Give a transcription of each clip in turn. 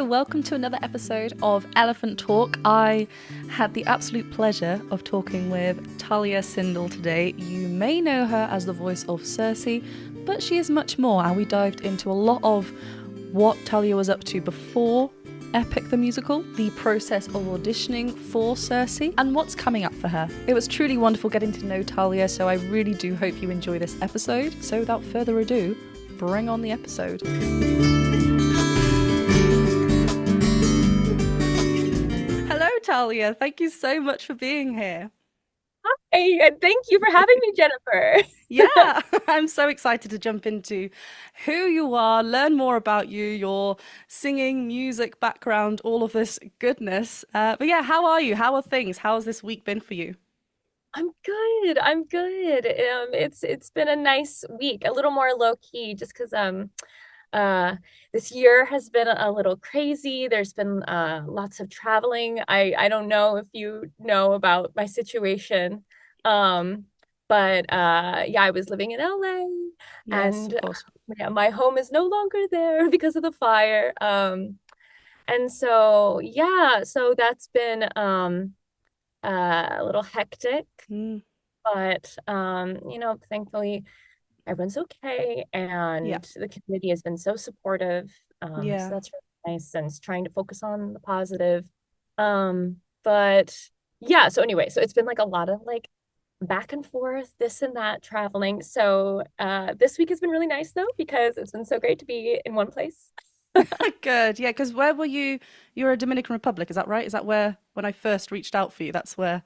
welcome to another episode of Elephant Talk. I had the absolute pleasure of talking with Talya Sindel today. You may know her as the voice of Circe, but she is much more, and we dived into a lot of what Talya was up to before Ep.6 the musical, the process of auditioning for Circe, and what's coming up for her. It was truly wonderful getting to know Talya, so I really do hope you enjoy this episode. So without further ado, bring on the episode. Hello, Talya. Thank you so much for being here. Hey, and thank you for having me, Jennifer. Yeah, I'm so excited to jump into who you are, learn more about you, your singing, music background, all of this goodness. But yeah, how are you? How are things? How has this week been for you? I'm good. I'm good. It's been a nice week, a little more low key, just because uh this year has been a little crazy. There's been lots of traveling. I don't know if you know about my situation. Um, but yeah, I was living in LA, Yes, of and course. yeah, my home is no longer there because of the fire. And so yeah, so that's been a little hectic, Mm, but thankfully everyone's okay, yeah, and the community has been so supportive. So yeah. that's really nice, and it's trying to focus on the positive. But yeah, so anyway, so it's been like a lot of like back and forth, this and that, traveling. So this week has been really nice though, because it's been so great to be in one place. Good. Yeah, because where were you? You're a Dominican Republic, is that right? Is that where, when I first reached out for you, that's where?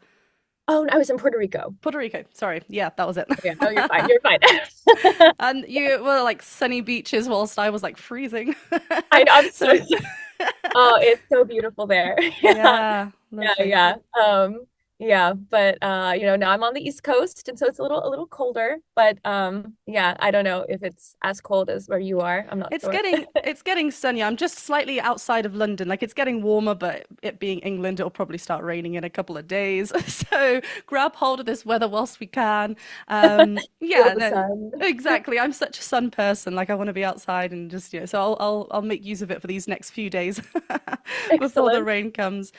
Oh, I was in Puerto Rico. Puerto Rico. Sorry. Yeah, that was it. Yeah, no, you're fine. You're fine. And you were like sunny beaches whilst I was like freezing. I know. I'm so So, Oh, it's so beautiful there. Yeah. yeah, Yeah, lovely. yeah. Yeah, but now I'm on the East Coast, and so it's a little colder, but yeah, I don't know if it's as cold as where you are. I'm not sure. It's getting sunnier. I'm just slightly outside of London. Like it's getting warmer, but it being England, it'll probably start raining in a couple of days. So grab hold of this weather whilst we can. Feel Yeah, the no, sun. exactly. I'm such a sun person. Like I want to be outside and just, so I'll make use of it for these next few days before the Excellent. rain comes.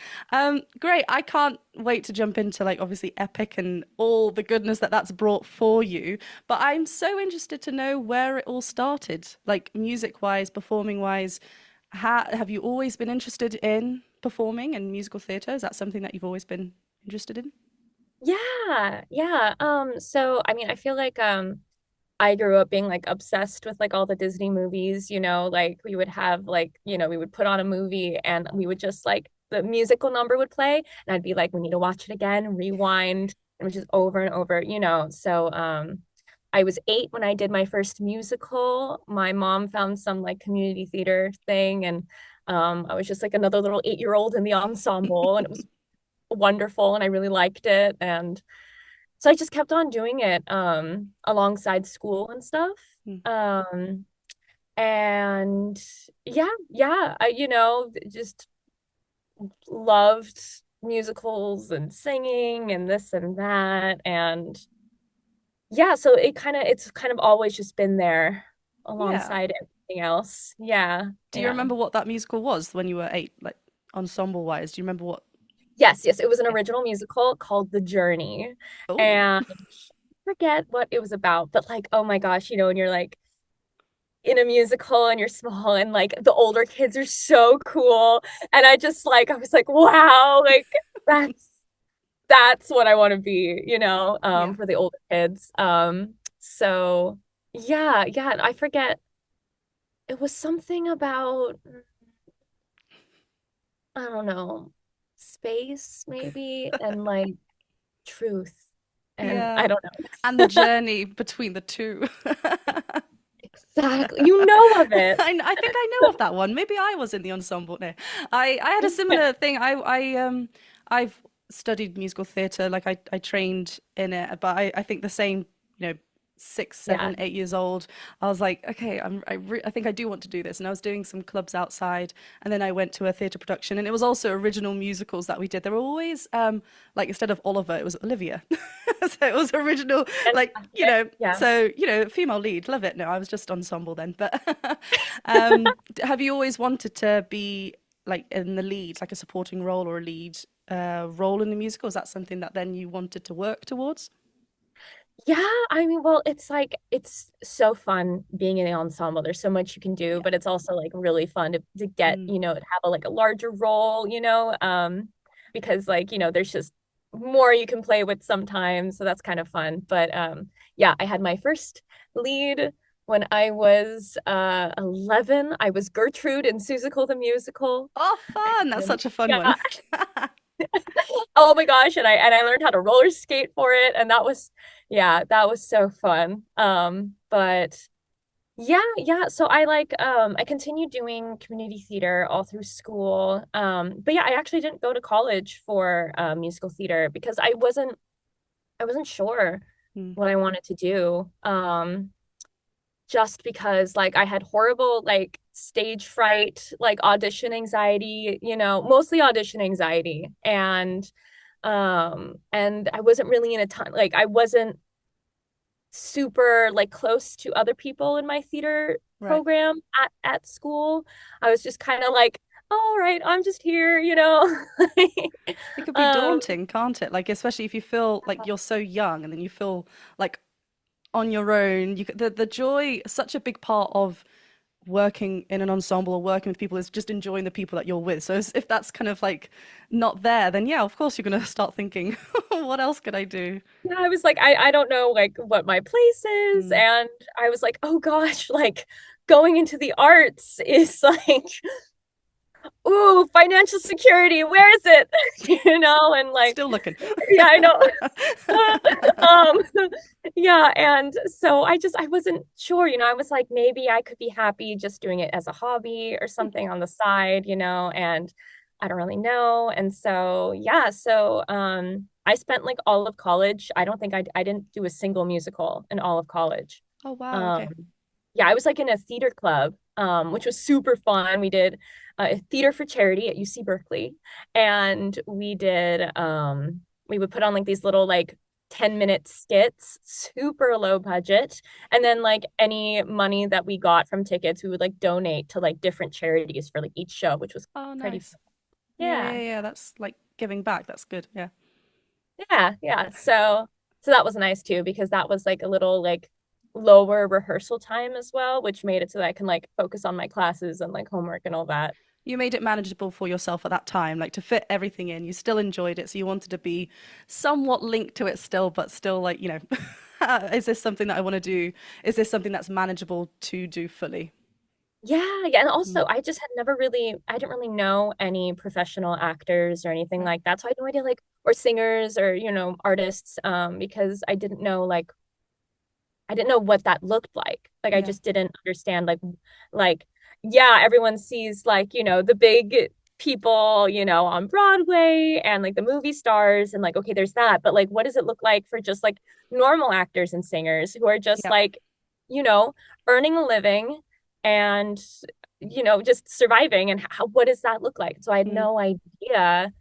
Great. I can't wait to jump into like obviously Epic and all the goodness that that's brought for you. But I'm so interested to know where it all started, like music wise, performing wise. Have you always been interested in performing and musical theatre? Is that something that you've always been interested in? Yeah, yeah. So I mean, I feel like I grew up being like obsessed with like all the Disney movies, like we would have like, we would put on a movie and we would just like the musical number would play and I'd be like, we need to watch it again, rewind, and which is over and over. So I was 8 when I did my first musical. My mom found some like community theater thing, and I was just like another little 8-year-old in the ensemble, and it was wonderful and I really liked it. And so I just kept on doing it alongside school and stuff. Mm. Um and yeah, I just loved musicals and singing and this and that. And yeah, so it's kind of always just been there Yeah. alongside everything else. Yeah. Do you Yeah. remember what that musical was when you were 8, like ensemble wise? Do you remember what? Yes, yes, it was an Yeah. original musical called The Journey. Oh, And I forget what it was about, but like, oh my gosh, when you're like in a musical and you're small and like the older kids are so cool. And I was like, wow, like that's that's what I want to be, yeah. for the older kids. So yeah, yeah. And I forget, it was something about, I don't know, space maybe, and like truth. And I Yeah. don't know. And the journey between the two. Exactly. You know of it. I think I know of that one. Maybe I was in the ensemble. No, I had a similar thing. I've studied musical theatre. Like I trained in it, but I think the same. You know, six, Yeah. 7, 8 years old. I was like, okay, I think I do want to do this. And I was doing some clubs outside, and then I went to a theatre production, and it was also original musicals that we did. They were always like instead of Oliver, it was Olivia. So it was original, like Fantastic. Yeah. so female lead. Love it. No, I was just ensemble then. But have you always wanted to be like in the lead, like a supporting role or a lead role in the musical? Is that something that then you wanted to work towards? Yeah, I mean, well, it's like it's so fun being in the ensemble. There's so much you can do, Yeah. but it's also like really fun to get, Mm. you know, to have a like a larger role, because like, there's just more you can play with sometimes, so that's kind of fun. But yeah, I had my first lead when I was 11. I was Gertrude in Seussical the Musical. Oh, fun! That's And such a fun yeah, one. oh my gosh, and I learned how to roller skate for it, and that was yeah, that was so fun. But yeah, so I continued doing community theater all through school. But yeah, I actually didn't go to college for musical theater because I wasn't sure Mm. what I wanted to do. Just because like I had horrible like stage fright, like audition anxiety, mostly audition anxiety. And I wasn't really in a ton, like I wasn't super like close to other people in my theater Right. program at school. I was just kind of like, all right, I'm just here. It could be Um, daunting, can't it? Like, especially if you feel like you're so young and then you feel like on your own. The joy, such a big part of working in an ensemble or working with people is just enjoying the people that you're with. So if that's kind of like not there, then yeah, of course you're going to start thinking, what else could I do? yeah, I was like, I don't know like what my place is. Mm. And I was like, oh gosh, like going into the arts is like, ooh, financial security, where is it? And like, Still looking. yeah, I know. um yeah, and so I wasn't sure, I was like maybe I could be happy just doing it as a hobby or something on the side, and I don't really know. And so yeah, so I spent like all of college. I don't think I didn't do a single musical in all of college. Oh wow, um okay. yeah, I was like in a theater club, which was super fun. We did theater for charity at UC Berkeley, and we would put on like these little like 10-minute skits, super low budget, and then like any money that we got from tickets, we would like donate to like different charities for like each show, which was Oh pretty nice. fun. Yeah, Yeah, yeah, yeah. That's like giving back. That's good. Yeah. yeah. So that was nice too because that was like a little like lower rehearsal time as well, which made it so that I can like focus on my classes and like homework and all that. You made it manageable for yourself at that time, like to fit everything in. You still enjoyed it, so you wanted to be somewhat linked to it still, but still like, is this something that I want to do? Is this something that's manageable to do fully? Yeah, and Mm. also I didn't really know any professional actors or anything Right. like that. So I had no idea like or singers or artists because I didn't know what that looked like. Like I Yeah. just didn't understand like yeah, everyone sees like, the big people, on Broadway and like the movie stars and like okay, there's that, but like what does it look like for just like normal actors and singers who are just Yeah. like, you know, earning a living and just surviving, and what does that look like? So I had Mm. no idea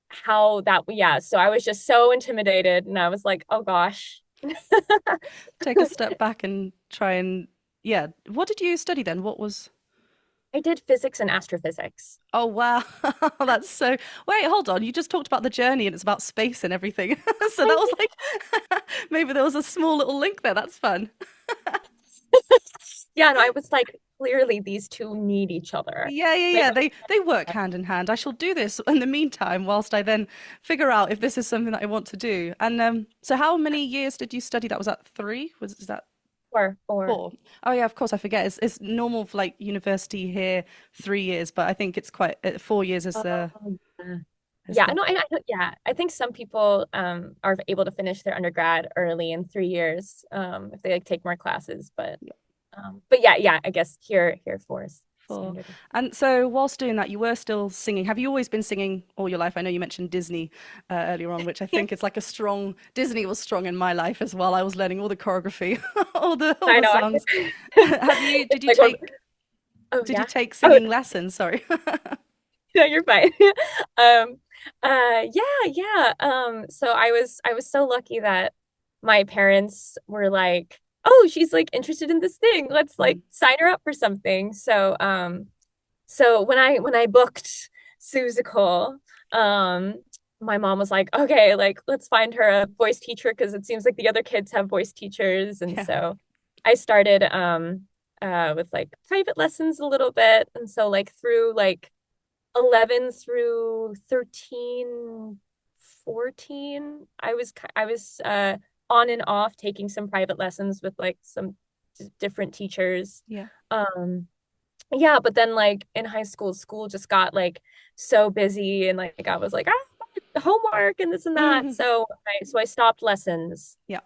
how that yeah, so I was just so intimidated and I was like, "Oh gosh." Take a step back and try and, yeah. What did you study then? What was. I did physics and astrophysics. Oh, wow. That's so. Wait, hold on. You just talked about the journey and it's about space and everything. So that was like, maybe there was a small little link there. That's fun. Yeah, no, I was like, clearly these two need each other. Yeah, yeah, Like, yeah. They work hand in hand. I shall do this in the meantime, whilst I then figure out if this is something that I want to do. And so how many years did you study that? Was that three? Is that or four? Oh yeah, of course I forget. It's normal for like university here, 3 years, but I think it's quite 4 years is oh, the yeah. is Yeah, the no, yeah, I think some people are able to finish their undergrad early in 3 years if they like take more classes, but yeah, I guess here four is four. standard. And so whilst doing that, you were still singing. Have you always been singing all your life? I know you mentioned Disney earlier on, which I think is like a strong. Disney was strong in my life as well. I was learning all the choreography, all I the know. songs. Have you? It's like oh Did you yeah. take Oh singing lessons? Sorry. no, you're fine. Um, yeah. So I was so lucky that my parents were like, "Oh, she's like interested in this thing. Let's like Mm. sign her up for something." So, So when I booked Suzical, um, my mom was like, okay, like let's find her a voice teacher because it seems like the other kids have voice teachers. And Yeah. so I started with like private lessons a little bit. And so like through like 11 through 13, 14, I was on and off taking some private lessons with like some different teachers. Yeah. Um yeah, but then like in high school, school just got like so busy and like I was like, homework and this and that. Mhm. So I stopped lessons Yeah.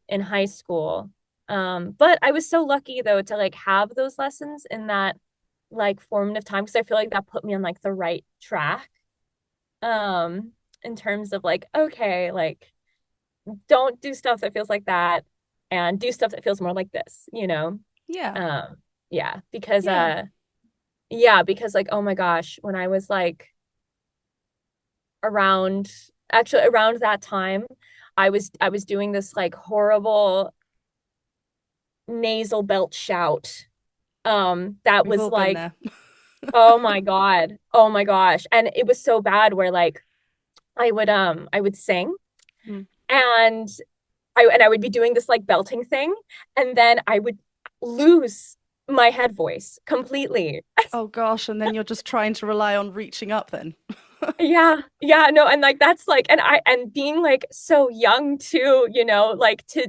in high school. But I was so lucky though to like have those lessons in that like formative time because I feel like that put me on like the right track. Um, in terms of like, okay, like don't do stuff that feels like that and do stuff that feels more like this, you know? Yeah. Um, yeah, because Yeah. yeah, because like, oh my gosh, when I was like around actually around that time, I was doing this like horrible nasal belt shout. That We've was all been like, there. oh my God. Oh my gosh. And it was so bad where like I would sing Mm. and I would be doing this like belting thing and then I would lose my head voice completely. Oh gosh, and then you're just trying to rely on reaching up then. Yeah, yeah, no, and like that's like, and being like so young too, like to,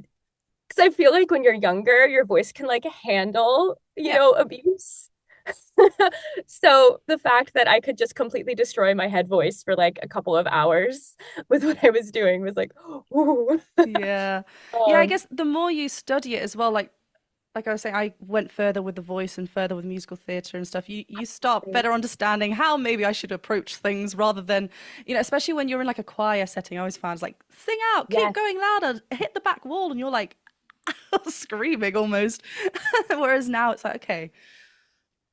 because I feel like when you're younger, your voice can like handle, Yeah. abuse. So the fact that I could just completely destroy my head voice for like a couple of hours with what I was doing was like, ooh. Yeah. Yeah, I Um, guess the more you study it as well, like I was saying, I went further with the voice and further with musical theatre and stuff. You start better understanding how maybe I should approach things rather than, especially when you're in like a choir setting. I always found it's like sing out, keep yes, going louder, hit the back wall, and you're like screaming almost. Whereas now it's like, okay,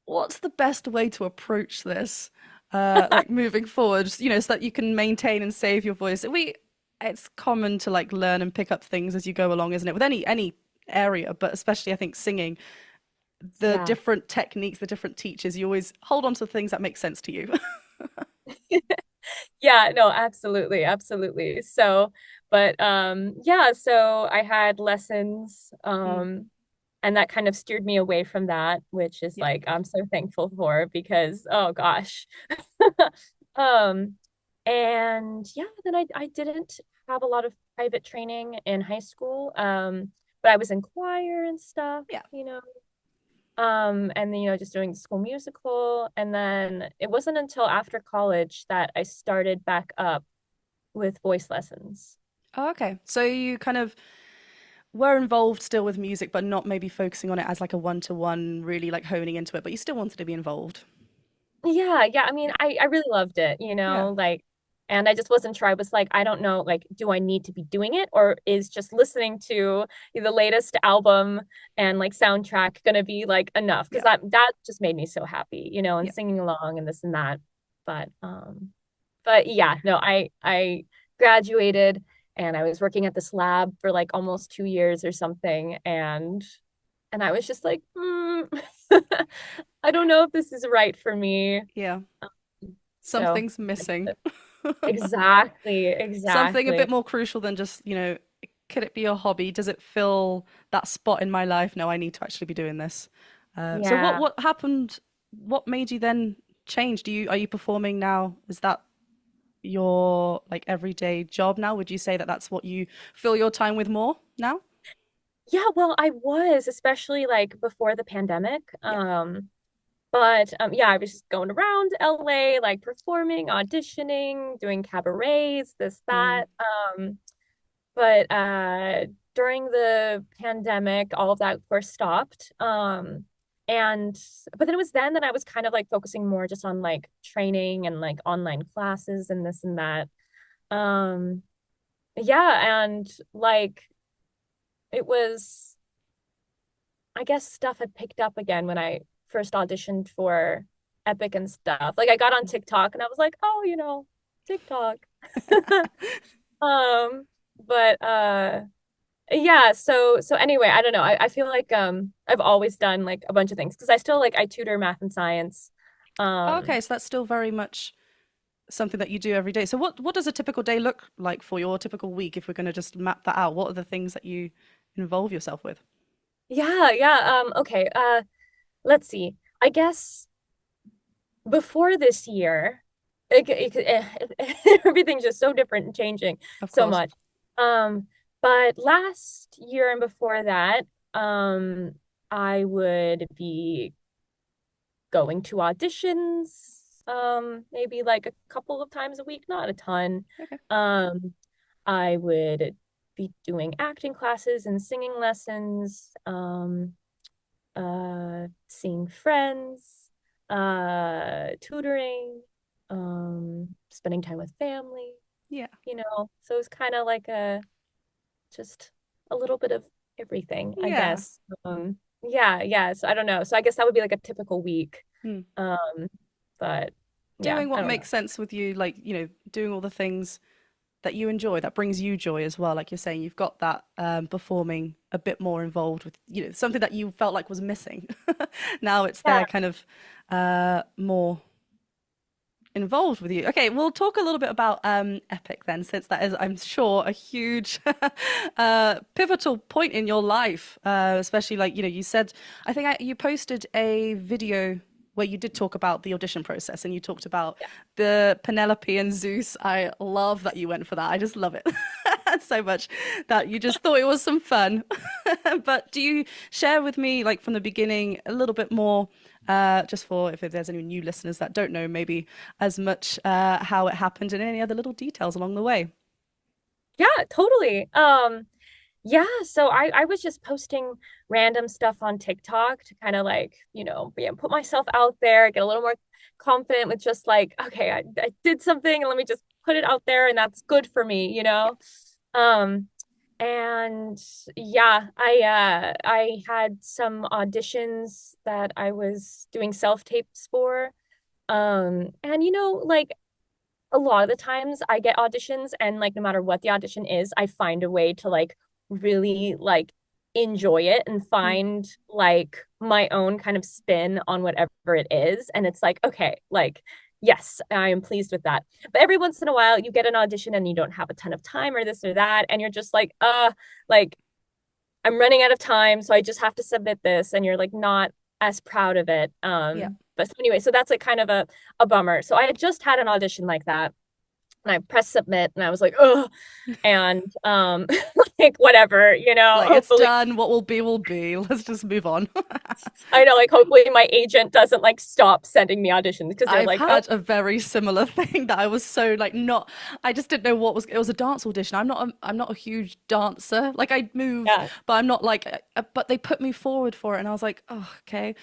what's the best way to approach this? Like moving forward, so that you can maintain and save your voice. It's common to like learn and pick up things as you go along, isn't it? With any area, but especially I think singing, the yeah. different techniques, the different teachers, you always hold on to the things that make sense to you. Yeah, no, absolutely, absolutely. So, but yeah, so I had lessons Mm, and that kind of steered me away from that, which is yeah, like I'm so thankful for because oh gosh. Um and yeah, then I didn't have a lot of private training in high school. But I was in choir and stuff, yeah. and then just doing the school musical and then it wasn't until after college that I started back up with voice lessons. Oh, okay. So you kind of were involved still with music, but not maybe focusing on it as like a one-to-one, really like honing into it, but you still wanted to be involved. Yeah, yeah. I mean, Yeah. I really loved it, Yeah. like, and I just wasn't sure. I was like, I don't know, like, do I need to be doing it, or is just listening to the latest album and like soundtrack gonna be like enough? Because Yeah. that just made me so happy, and Yeah. singing along and this and that. But yeah, no, I graduated and I was working at this lab for like almost 2 years or something, and I was just like, I don't know if this is right for me. Yeah. So Something's missing. exactly, Something a exactly. bit more crucial than just, could it be a hobby? Does it fill that spot in my life? No, I need to actually be doing this. So what Yeah. what happened? What made you then change? Are you performing now? Is that your like everyday job now? Would you say that that's what you fill your time with more now? Yeah, well, I was, especially like before the pandemic. Yeah. But yeah, I was just going around LA, like performing, auditioning, doing cabarets, this, Mm. that. But during the pandemic, all of that of course stopped. And but then it was then that I was kind of like focusing more just on like training and like online classes and this and that. Um, yeah, and like it was, I guess stuff had picked up again when I first auditioned for Epic and stuff. Like I got on TikTok and I was like, oh, TikTok. Um, but yeah, so anyway, I don't know. I feel like I've always done like a bunch of things because I still like I tutor math and science. Um, Okay, so that's still very much something that you do every day. So what does a typical day look like for you, or a typical week, if we're going to just map that out? What are the things that you involve yourself with? yeah, yeah. Okay. Let's see. I guess before this year, everything's just so different and changing Of so course. much. Um, but last year and before that, I would be going to auditions, maybe like a couple of times a week, not a ton. Okay. Um, I would be doing acting classes and singing lessons, seeing friends, tutoring, spending time with family, Yeah. you know. So it's kind of like a just a little bit of everything, I Yeah. guess. Yeah, yeah. So I don't know. So I guess that would be like a typical week. Hmm. Um, but yeah, Doing I what don't makes know. sense with you, like, doing all the things that you enjoy, that brings you joy as well. Like you're saying, you've got that performing a bit more involved with, something that you felt like was missing. Now it's Yeah, there kind of more involved with you. Okay, we'll talk a little bit about Epic then, since that is, I'm sure, a huge pivotal point in your life. Especially like, you said, I think you posted a video where you did talk about the audition process, and you talked about yeah. the Penelope and Zeus. I love that you went for that. I just love it so much that you just thought it was some fun. But do you share with me, like from the beginning, a little bit more, just for if there's any new listeners that don't know, maybe as much how it happened and any other little details along the way? Yeah, totally. Yeah, so I was just posting random stuff on TikTok to kind of like, yeah, put myself out there, get a little more confident with just like, okay, I did something and let me just put it out there and that's good for me, you Yeah. know? Um, and yeah, I had some auditions that I was doing self-tapes for. And like a lot of the times I get auditions and like no matter what the audition is, I find a way to like really like enjoy it and Mm. find like my own kind of spin on whatever it is. And it's like, okay, like yes, I am pleased with that. But every once in a while you get an audition and you don't have a ton of time or this or that, and you're just like I'm running out of time, so I just have to submit this, and you're like not as proud of it. Yeah. But so anyway, so that's like kind of a bummer. So I had just had an audition like that and I pressed submit and I was like, oh, and like whatever, Like it's hopefully done. What will be will be. Let's just move on. I know like hopefully my agent doesn't like stop sending me auditions because they're I've like, oh had a very similar thing that I was so like not. I just didn't know what was. It was a dance audition. I'm not a huge dancer. Like I move, yeah, but I'm not like. But they put me forward for it, and I was like, oh, okay,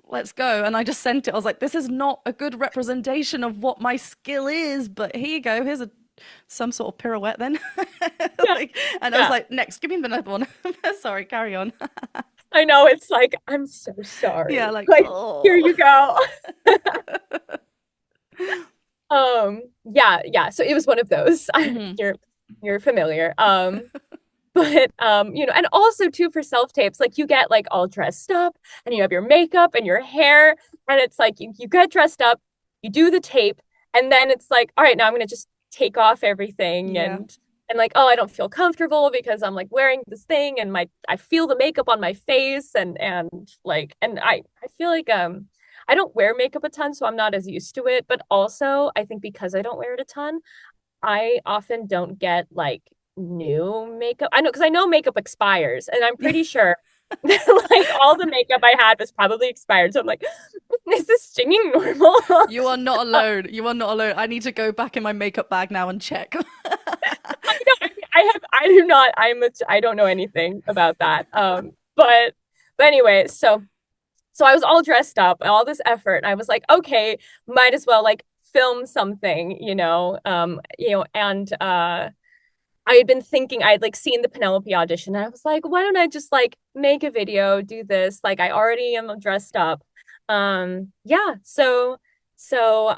let's go. And I just sent it. I was like, this is not a good representation of what my skill is. But here you go. Here's a some sort of pirouette then. yeah, Like, and I was yeah. like, next, give me another one. Sorry, carry on. I know it's like, I'm so Yeah, sorry. like Like, here oh. you go. Yeah, yeah. So it was one of those. Mhm. You're familiar. But and also too for self tapes, like you get like all dressed up and you have your makeup and your hair, and it's like you get dressed up, you do the tape, and then it's like, all right, now I'm gonna just take off everything Yeah. and like, oh, I don't feel comfortable because I'm like wearing this thing and my I feel the makeup on my face and like and I feel like I don't wear makeup a ton, so I'm not as used to it. But also I think because I don't wear it a ton, I often don't get like new makeup. I know because I know makeup expires, and I'm Yeah. pretty sure like all the makeup I had was probably expired. So I'm like, is this stinging normal? You are not alone. You are not alone. I need to go back in my makeup bag now and check. I know I do not I don't know anything about that. But anyway, so I was all dressed up, all this effort, and I was like, okay, might as well like film something, and I had been thinking I had like seen the Penelope audition and I was like, why don't I just like make a video, do this? Like I already am dressed up. Yeah, so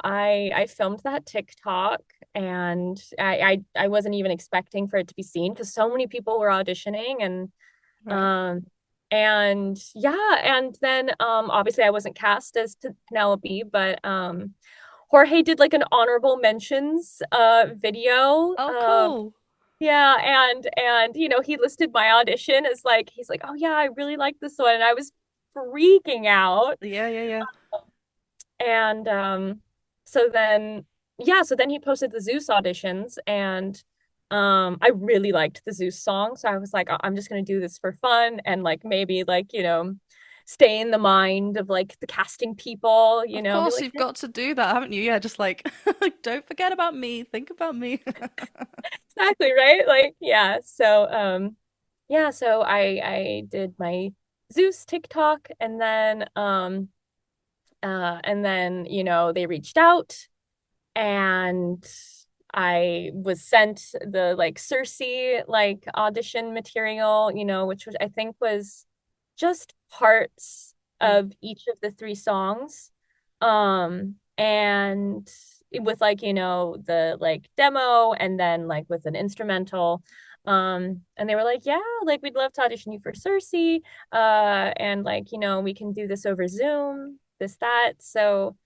I filmed that TikTok and I wasn't even expecting for it to be seen because so many people were auditioning and Right. um And yeah, and then obviously I wasn't cast as Penelope, but Jorge did like an honorable mentions video. Oh, cool. Yeah, and he listed my audition as like he's like, "Oh yeah, I really like this one." And I was freaking out. Yeah, yeah, yeah. And so then yeah, so then he posted the Zeus auditions, and I really liked the Zeus song, so I was like, I'm just gonna do this for fun and like maybe like, stay in the mind of like the casting people, Of be course, like, you've got to do that, haven't you? Yeah, just like, don't forget about me. Think about me. exactly, right? Like, yeah. So yeah, so I did my Zeus TikTok, and then they reached out, and I was sent the like Circe like audition material, which was I think was just parts Mm. of each of the three songs. And with like, the like demo, and then like with an instrumental. And they were like, yeah, like we'd love to audition you for Circe. And like, we can do this over Zoom, this, that. So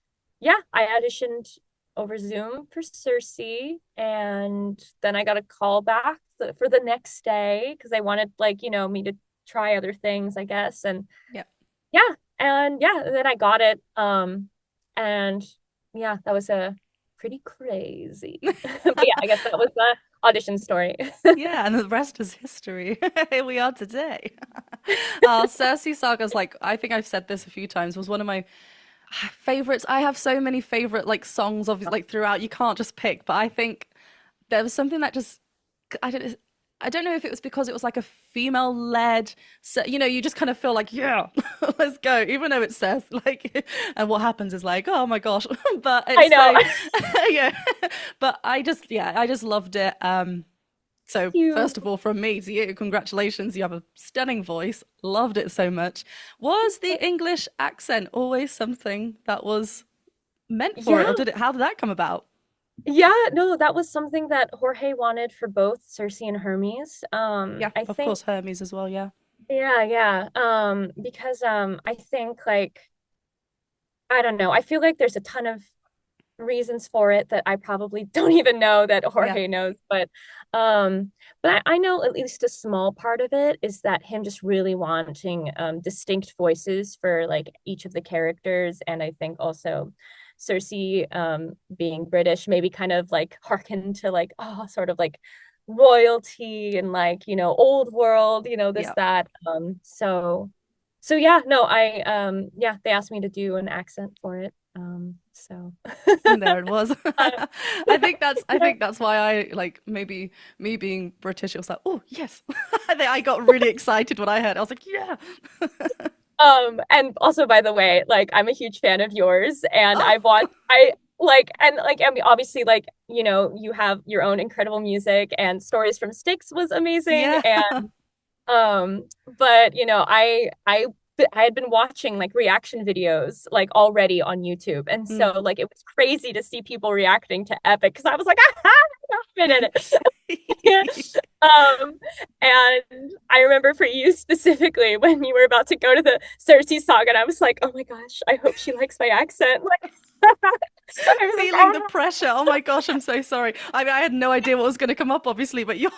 yeah, I auditioned over Zoom for Circe, and then I got a call back for the next day because they wanted like, me to try other things, I guess. And Yeah. yeah, and yeah, then I got it. And yeah, that was a pretty crazy. But yeah, I guess that was the audition story. Yeah, and the rest is history. Here we are today. Cersei Saga's like, I think I've said this a few times, was one of my favorites. I have so many favorite like songs of like throughout. You can't just pick, but I think there was something that just I don't know if it was because it was like a female led, so you just kind of feel like, yeah, let's go, even though it says like, and what happens is like, oh my gosh, but I it's know. so yeah, but I just loved it. So You. first of all, from me to you, congratulations. You have a stunning voice. Loved it so much. Was the English accent always something that was meant for it, Yeah, or did it? How did that come about? yeah, no, that was something that Jorge wanted for both Circe and Hermes. Yeah, I of think, course, Hermes as well. Yeah, yeah, yeah. Because I think like I don't know. I feel like there's a ton of reasons for it that I probably don't even know that yeah, Jorge knows, but I know at least a small part of it is that him just really wanting distinct voices for like each of the characters, and I think also Circe being British maybe kind of like hearken to like, oh, sort of like royalty and like, old world, this, yeah. that. So yeah, no, yeah, they asked me to do an accent for it. So And there it was. um, I think that's why I like, maybe me being British, it was like, oh yes. I got really excited when I heard it. I was like, yeah. and also by the way, like I'm a huge fan of yours, and Oh, I've watched I like and like I mean obviously like you have your own incredible music, and Stories from Styx was amazing, yeah. and Um, but I had been watching like reaction videos like already on YouTube. And Mm. so like it was crazy to see people reacting to Epic because I was like, aha, I'm in it. Um, and I remember for you specifically when you were about to go to the Cersei saga, and I was like, oh my gosh, I hope she likes my accent. Like I was like, Feeling the oh. pressure. Oh my gosh, I'm so sorry. I mean, I had no idea what was going to come up, obviously, but you're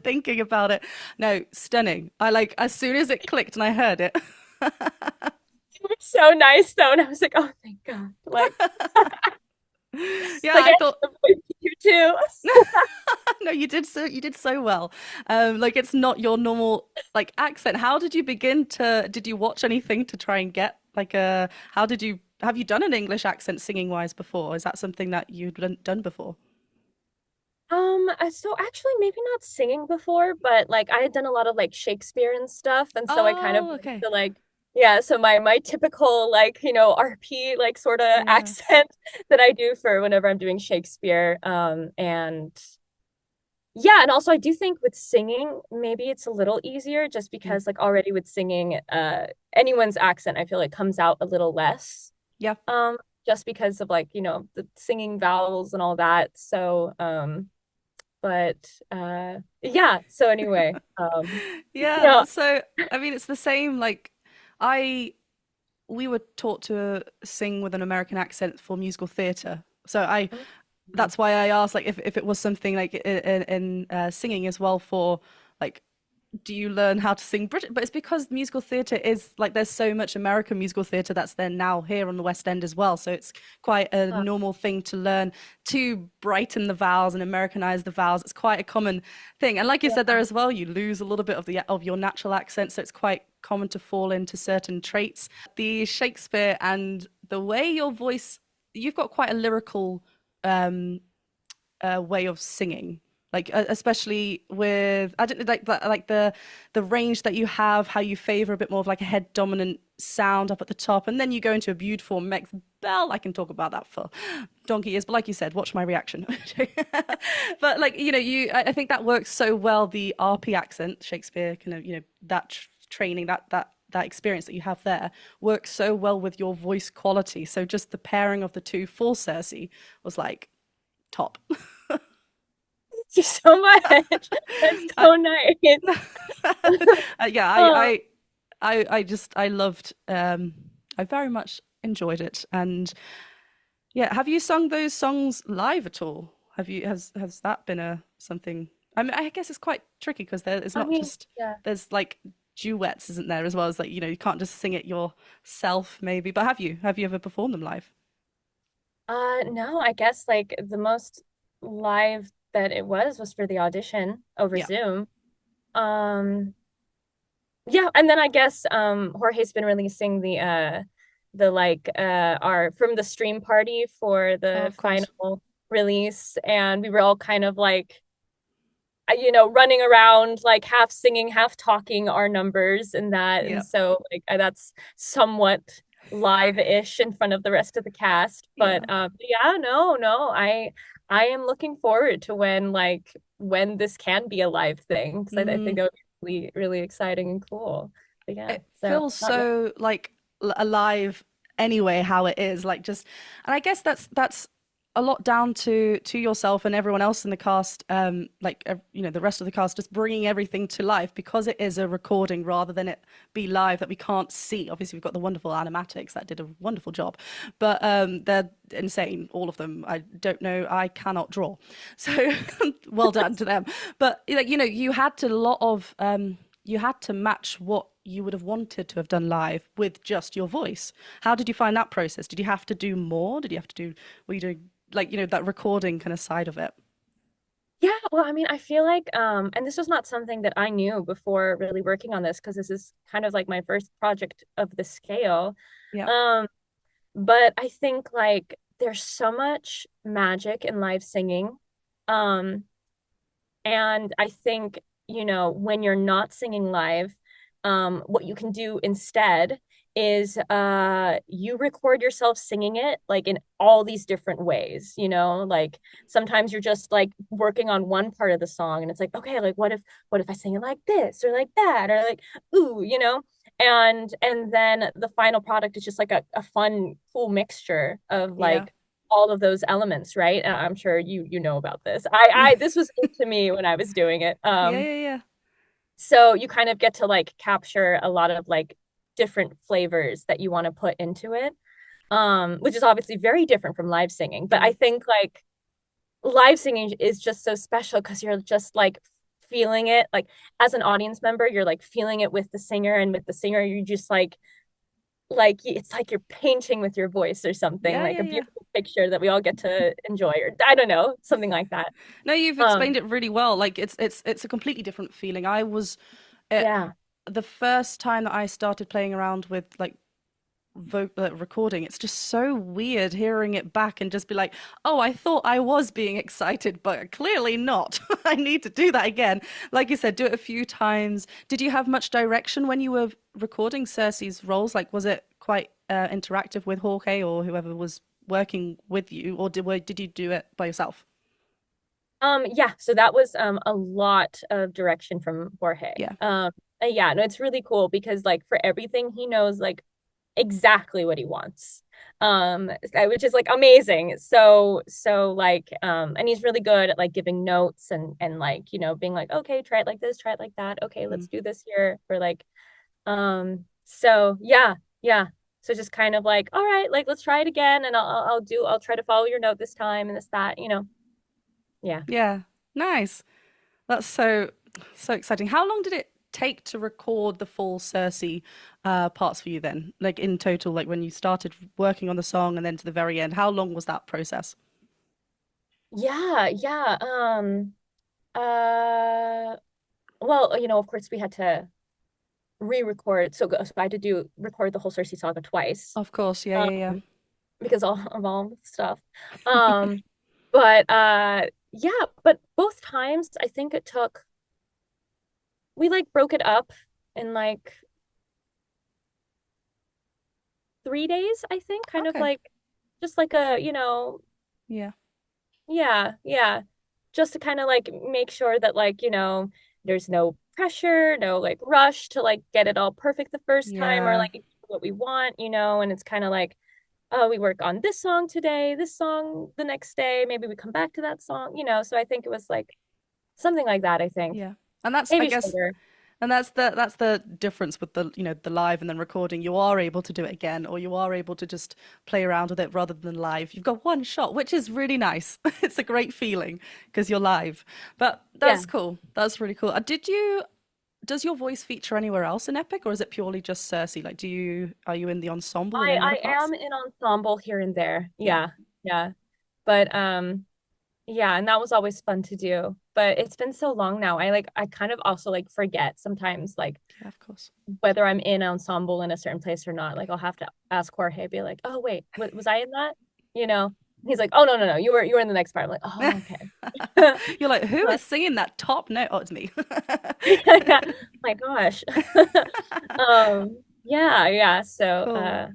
thinking about it. No, stunning. I like, as soon as it clicked and I heard it. You were so nice though. And I was like, oh thank God. Yeah, Like I I thought, you too. no, you did so well. Like it's not your normal like accent. How did you begin to, did you watch anything to try and get like a, how did you, have you done an English accent singing wise before? Is that something that you've done before? So actually maybe not singing before, but like I had done a lot of like Shakespeare and stuff, and so I kind of Oh, went okay. to like, yeah, so my typical like, RP like sort of Yeah. accent that I do for whenever I'm doing Shakespeare. And yeah, and also I do think with singing, maybe it's a little easier just Mm. because like already with singing, anyone's accent I feel like comes out a little less. Yeah. Just because of like, the singing vowels and all that. So, But yeah, so anyway, Yeah, yeah. so I mean it's the same like I we were taught to sing with an American accent for musical theatre. So I Mhm. that's why I asked like if it was something like in singing as well for like do you learn how to sing British? But it's because musical theatre is like there's so much American musical theatre that's then now here on the West End as well. So it's quite a Uh, normal thing to learn to brighten the vowels and Americanize the vowels. It's quite a common thing. And like you said there yeah. as well, you lose a little bit of your natural accent, so it's quite common to fall into certain traits. The Shakespeare and the way your voice, you've got quite a lyrical um, way of singing like especially with I don't know like the range that you have how you favor a bit more of like a head dominant sound up at the top and then you go into a beautiful mix bell. I can talk about that for donkey years but like you said watch my reaction. But like you I think that works so well the RP accent Shakespeare kind of that training that experience that you have there works so well with your voice quality, so just the pairing of the two for Circe was like top. Thank you so much. That's I, so nice. yeah, Oh, I loved I very much enjoyed it. And yeah, have you sung those songs live at all? Have you has that been a something? I mean, I guess it's quite tricky because there it's I not mean, just yeah. there's like duets, isn't there, as well as like you can't just sing it yourself maybe. But have you ever performed them live? No, I guess like the most live that it was for the audition over Yeah. Zoom. Um, yeah, and then I guess Jorge's been releasing the like our from the stream party for Oh, the of course. final release, and we were all kind of like running around like half singing, half talking our numbers and that. And Yeah. so like that's somewhat live-ish in front of the rest of the cast. Yeah. But yeah, no, I am looking forward to when this can be a live thing because I think Mm. that would be really, really exciting and cool. But yeah, It so feels not really. so like alive anyway how it is like just and I guess that's a lot down to yourself and everyone else in the cast like the rest of the cast just bringing everything to life because it is a recording rather than it be live that we can't see. Obviously we've got the wonderful animatics that did a wonderful job but they're insane all of them. I don't know, I cannot draw, so well done to them. But like you had to a lot of you had to match what you would have wanted to have done live with just your voice. How did you find that process? Did you have to do more? Did you have to do, were you doing like, that recording kind of side of it? Yeah, well, I mean, I feel like and this was not something that I knew before really working on this because this is kind of like my first project of the scale. Yeah. Um, but I think like there's so much magic in live singing. Um, and I think, when you're not singing live, what you can do instead is you record yourself singing it like in all these different ways, like sometimes you're just like working on one part of the song and it's like, okay, like what if I sing it like this or like that or like ooh, and then the final product is just like a fun, cool mixture of Yeah. like all of those elements, right? And I'm sure you know about this. I this was new to me when I was doing it. Yeah, yeah, yeah. So you kind of get to like capture a lot of like different flavors that you want to put into it. Which is obviously very different from live singing. But I Mm. think like live singing is just so special because you're just like feeling it. Like as an audience member, you're like feeling it with the singer, and with the singer, you just like it's like you're painting with your voice or something, Yeah, like yeah, a yeah. beautiful picture that we all get to enjoy, or I don't know, something like that. No, you've Um, explained it really well. Like it's a completely different feeling. I was uh, yeah. the first time that I started playing around with like recording, it's just so weird hearing it back and just be like, oh, I thought I was being excited, but clearly not. I need to do that again. Like you said, do it a few times. Did you have much direction when you were recording Circe's roles? Like, was it quite interactive with Jorge or whoever was working with you, or did you do it by yourself? Yeah, so that was a lot of direction from Jorge. Yeah. Yeah, no, it's really cool because like for everything he knows like exactly what he wants. which is like amazing. So like and he's really good at like giving notes and like, being like, okay, try it like this, try it like that. Okay, Mm. let's do this here. Or like so yeah, yeah. So just kind of like, all right, like let's try it again and I'll try to follow your note this time and this that. Yeah. Yeah, nice. That's so exciting. How long did it take to record the full Circe parts for you then? Like in total, like when you started working on the song and then to the very end, how long was that process? Yeah, yeah. Uh well, of course we had to re-record. So I had to do record the whole Cersei saga twice. Of course, yeah, yeah, Um, because all of all the stuff. Um, but yeah, but both times I think it took we like broke it up in like 3 days, I think, yeah. kind of Okay. like just like a, Yeah, yeah, yeah. Just to kind of like make sure that like, there's no pressure, no like rush to like get it all perfect the first time or yeah, like what we want, and it's kind of like, oh, we work on this song today, this song the next day, maybe we come back to that song. So I think it was like something like that, I think. yeah. And that's, I Maybe guess, shorter. and that's the difference with the live and then recording. You are able to do it again, or you are able to just play around with it rather than live. You've got one shot, which is really nice. It's a great feeling because you're live. But Yeah. that's cool. That's really cool. Does your voice feature anywhere else in Epic, or is it purely just Cersei? Like, are you in the ensemble in I any other I parts? am in ensemble here and there. Yeah, Yeah. Yeah. But yeah, and that was always fun to do. But it's been so long now. I kind of also like forget sometimes like yeah, of course. whether I'm in ensemble in a certain place or not. Like I'll have to ask Jorge, be like, "Oh wait, was I in that?" You know? He's like, "Oh no, no, no, you were in the next part." I'm like, "Oh, okay." You're like, who But is singing that top note? Oh, it's me. yeah, my gosh. Yeah, yeah. So Cool.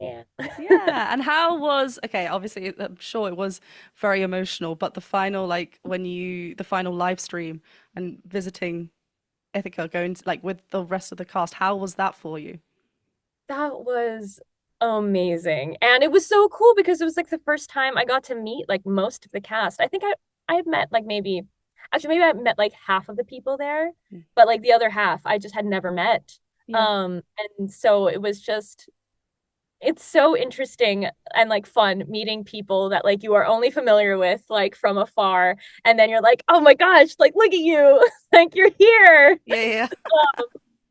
yeah. Yeah, and how was okay, obviously I'm sure it was very emotional, but the final the final live stream and visiting Ithaca going to, like with the rest of the cast, how was that for you? That was amazing. And it was so cool because it was like the first time I got to meet like most of the cast. I think I had met like maybe I met like half of the people there, Mm. but like the other half I just had never met. Yeah. And so it was just it's so interesting and like fun meeting people that like you are only familiar with like from afar and then you're like, "Oh my gosh, like look at you. Like you're here." Yeah, yeah.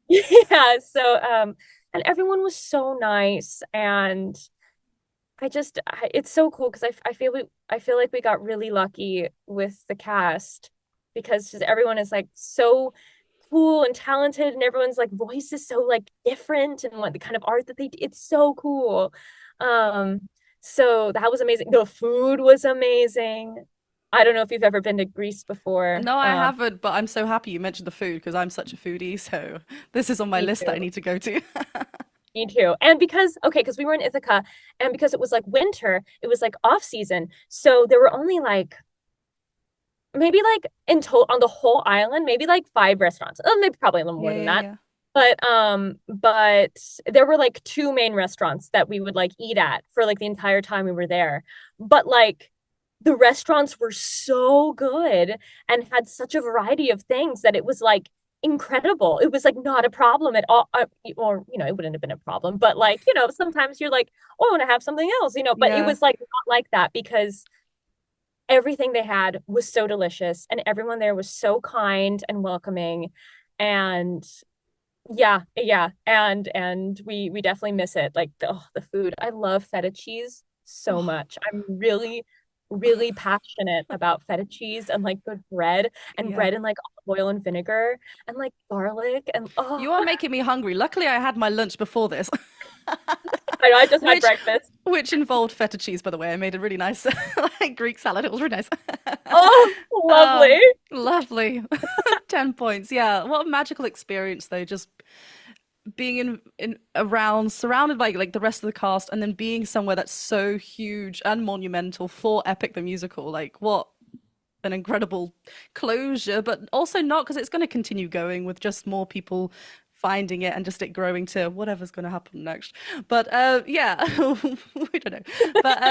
Yeah, so and everyone was so nice and it's so cool because I feel like we got really lucky with the cast because just everyone is like so cool and talented and everyone's like voice is so like different and what the kind of art that they do, it's so cool. So that was amazing. The food was amazing. I don't know if you've ever been to Greece before. No, I haven't, but I'm so happy you mentioned the food because I'm such a foodie, so this is on my Me list that I too. need to go to. Me too. And because we were in Ithaca and because it was like winter, it was like off season. So there were only like maybe like in total on the whole island, maybe like five restaurants. Maybe probably a little Yeah, more than yeah, that. yeah. But there were like two main restaurants that we would like eat at for like the entire time we were there. But like the restaurants were so good and had such a variety of things that it was like incredible. It was like not a problem at all. Or, it wouldn't have been a problem, but like, sometimes you're like, oh, I want to have something else, but it Yeah. was like not like that because everything they had was so delicious and everyone there was so kind and welcoming. And yeah, yeah. And we definitely miss it. Like the food. I love feta cheese so Oh. much. I'm really, really passionate about feta cheese and like good bread and Yeah. bread and like olive oil and vinegar and like garlic and oh You are making me hungry. Luckily, I had my lunch before this, I know I just had which breakfast. which involved feta cheese, by the way. I made a really nice like Greek salad. It was really nice. Oh, lovely. Lovely. 10 points. Yeah. What a magical experience though, just being in around surrounded by like the rest of the cast and then being somewhere that's so huge and monumental for Epic the musical. Like what an incredible closure, but also not because it's going to continue going with just more people finding it and just it growing to whatever's going to happen next. But yeah, we don't know. But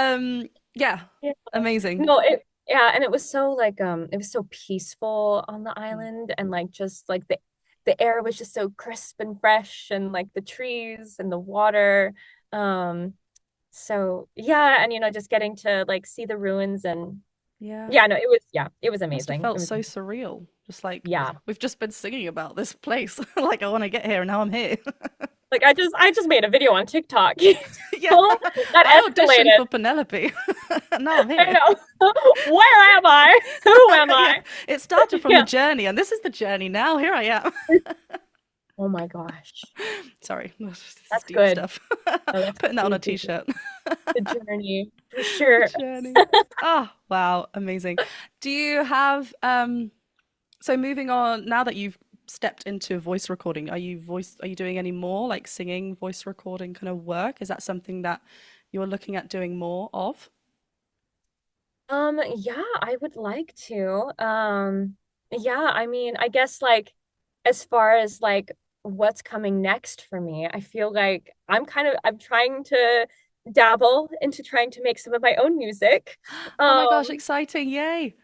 yeah, Yeah. amazing. No, and it was so like it was so peaceful on the island, and like just like the air was just so crisp and fresh, and like the trees and the water. Um so yeah, and just getting to like see the ruins, and Yeah. yeah, no, it was Must have amazing. It felt was so surreal. Just like yeah. we've just been singing about this place. Like I want to get here and now I'm here. Like I just made a video on TikTok. Yeah. I That auditioned escalated. for Penelope. Now I'm I here. know. Where am I? Who am Yeah. I? It started from the Yeah. journey and this is the journey now. Here I am. Oh my gosh. Sorry. This is That's deep good. stuff. Oh, that's Putting that on a crazy. t-shirt. The journey, for The sure. journey. Oh, wow. Amazing. Do you have so moving on now that you've stepped into voice recording, are you doing any more like singing, voice recording kind of work? Is that something that you're looking at doing more of? Yeah, I would like to. Yeah, I mean, I guess like as far as like what's coming next for me, I feel like I'm trying to dabble into trying to make some of my own music. Oh my gosh, Um, exciting. Yay.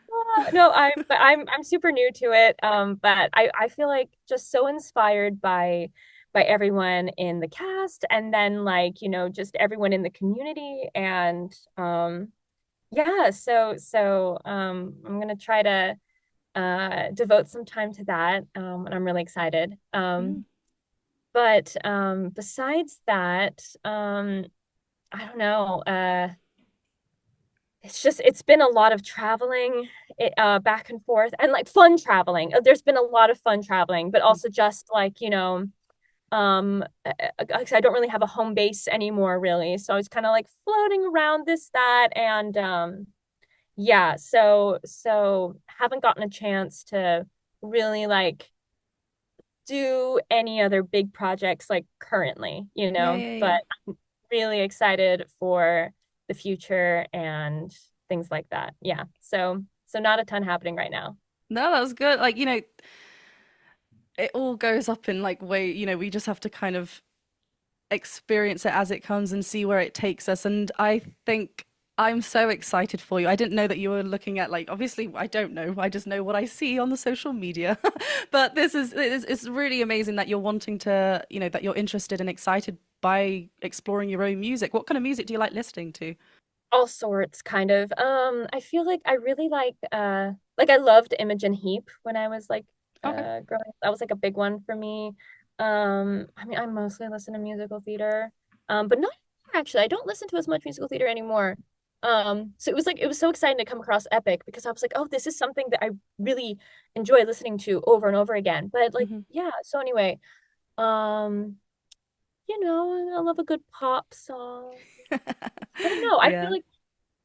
no, I'm super new to it. But I feel like just so inspired by everyone in the cast, and then like, just everyone in the community, and yeah, I'm gonna try to devote some time to that. And I'm really excited. Mm. But besides that, I don't know. It's been a lot of traveling, back and forth, and like fun traveling. There's been a lot of fun traveling, but also just like, I don't really have a home base anymore, really. So I was kind of like floating around this, that, and yeah, so haven't gotten a chance to really like do any other big projects like currently, Yeah, yeah, but yeah. really excited for the future and things like that. Yeah. So not a ton happening right now. No, that was good. Like, it all goes up in like way, we just have to kind of experience it as it comes and see where it takes us. And I think I'm so excited for you. I didn't know that you were looking at like obviously I don't know. I just know what I see on the social media. But it's really amazing that you're wanting to, that you're interested and excited by exploring your own music. What kind of music do you like listening to? All sorts, kind of. I feel like I really like I loved Imogen Heap when I was like Okay. growing up. That was like a big one for me. I mean, I mostly listen to musical theater. But not actually. I don't listen to as much musical theater anymore. So it was so exciting to come across Epic, because I was like, oh, this is something that I really enjoy listening to over and over again. But like, Hmm. yeah, so anyway, um, I love a good pop song. I don't know. I feel Yeah. like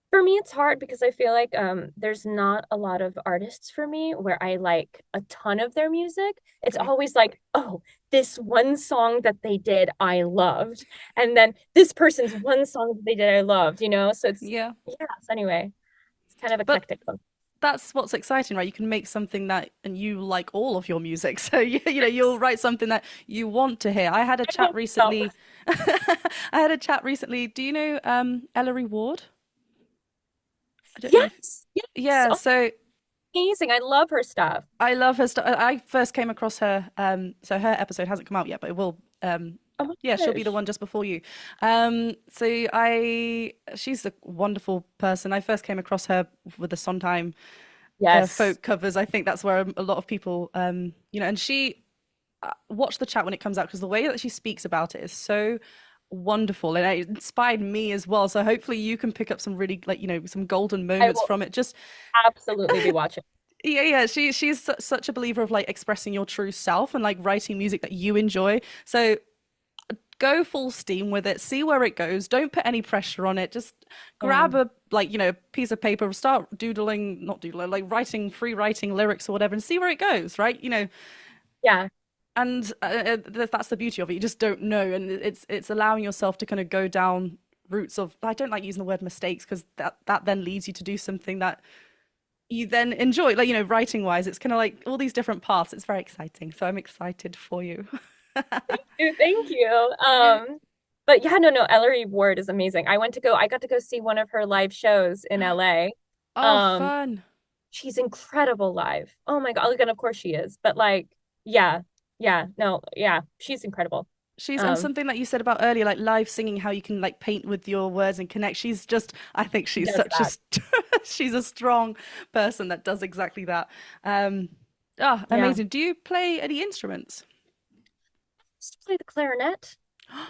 for me, it's hard because I feel like there's not a lot of artists for me where I like a ton of their music. It's Okay. always like, oh, this one song that they did, I loved. And then this person's one song that they did, I loved. So it's, Yeah. yeah. So anyway, it's kind of But eclectic. that's what's exciting, right? You can make something that, and you like all of your music. So you'll write something that you want to hear. I had a I chat hope so. recently. I had a chat recently. Do you know Ellery Ward? I don't know if Yes, yes. yeah. Oh, So amazing. I love her stuff. I love her stuff. I first came across her. So her episode hasn't come out yet, but it will. Oh my Yeah, she'll be the gosh. one just before you. She's a wonderful person. I first came across her with the Sondheim Yes. folk covers. I think that's where a lot of people, and she watch the chat when it comes out because the way that she speaks about it is so wonderful and it inspired me as well. So hopefully you can pick up some really like some golden I moments will from it. Just absolutely be watching. yeah, yeah. She's such a believer of like expressing your true self and like writing music that you enjoy. So go full steam with it, see where it goes, don't put any pressure on it, just Yeah. grab a like piece of paper, start doodling, not doodling, like writing, free writing lyrics or whatever, and see where it goes, right? Yeah. And that's the beauty of it, you just don't know, and it's allowing yourself to kind of go down routes of, I don't like using the word mistakes because that then leads you to do something that you then enjoy, like writing wise, it's kind of like all these different paths. It's very exciting, so I'm excited for you. Thank you. Yeah. But yeah, no, Ellery Ward is amazing. I got to go see one of her live shows in LA. Oh, Um, fun. she's incredible live. Oh my God. And of course she is. But like, yeah, no, yeah, she's incredible. And Um, something that you said about earlier, like live singing, how you can like paint with your words and connect. She's just, I think she she's does such a, that. she's a strong person that does exactly that. Um, Yeah. amazing. Do you play any instruments? Used to play the clarinet,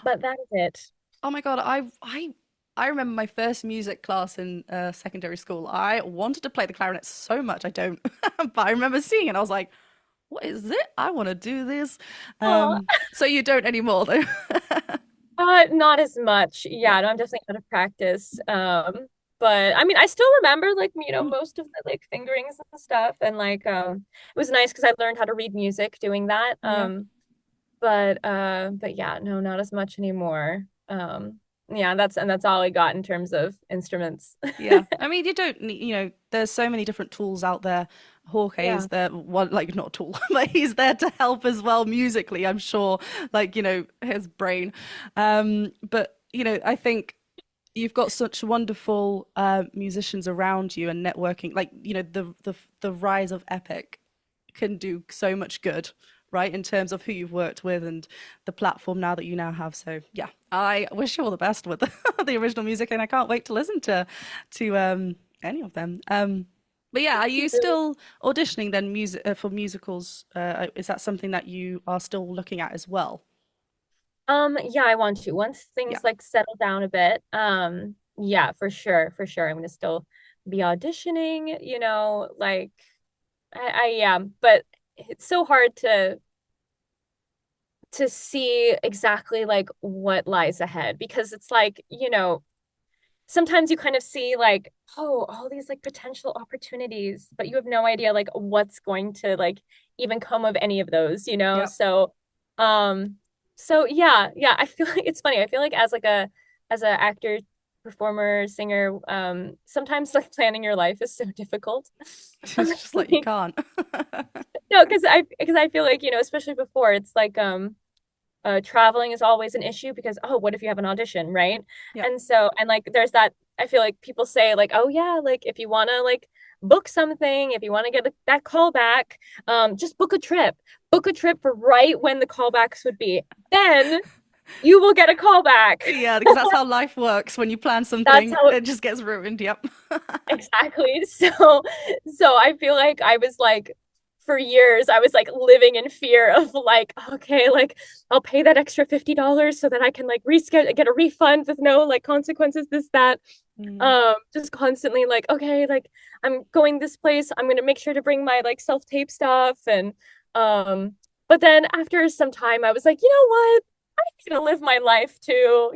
but that is it. Oh my God, I remember my first music class in secondary school. I wanted to play the clarinet so much. I don't, but I remember seeing it. And I was like, "What is it? I want to do this." Oh, So you don't anymore, though. not as much. Yeah. Yeah, no, I'm definitely out of practice. But I mean, I still remember like, Mm, most of the like fingerings and stuff. And like, it was nice because I learned how to read music doing that. yeah. But yeah, no, not as much anymore. Yeah, that's all I got in terms of instruments. Yeah, I mean, you don't need, there's so many different tools out there. Jorge Yeah. is there, one, like, not a tool, but he's there to help as well musically, I'm sure, like, his brain. But, I think you've got such wonderful musicians around you and networking, like, the rise of Epic can do so much good, right? In terms of who you've worked with and the platform now that you now have. So yeah, I wish you all the best with the original music, and I can't wait to listen to any of them. But yeah, are you still auditioning then music for musicals? Is that something that you are still looking at as well? Yeah, I want to. Once Yeah, things like settle down a bit, yeah, for sure, for sure. I'm gonna still be auditioning, like I yeah, but it's so hard to see exactly like what lies ahead because it's like, sometimes you kind of see like, oh, all these like potential opportunities, but you have no idea like what's going to like even come of any of those, yeah. um, so yeah, I feel like it's funny. I feel like as a actor, performer, singer, sometimes like planning your life is so difficult. It's just like you can't. No, because I feel like, especially before, it's like traveling is always an issue because, oh, what if you have an audition, right? Yeah. And like there's that. I feel like people say like, oh yeah, like if you want to like book something, if you want to get that call back, just book a trip for right when the callbacks would be, then you will get a call back. Yeah, because that's how life works. When you plan That's something, how it just gets ruined. Yep. exactly. So I feel like I was like, for years, I was like living in fear of like, okay, like I'll pay that extra $50 so that I can like reschedule, get a refund with no like consequences, this, that. Mm. Just constantly like, okay, like I'm going this place, I'm gonna make sure to bring my like self-tape stuff. But then after some time, I was like, you know what? I'm gonna live my life too,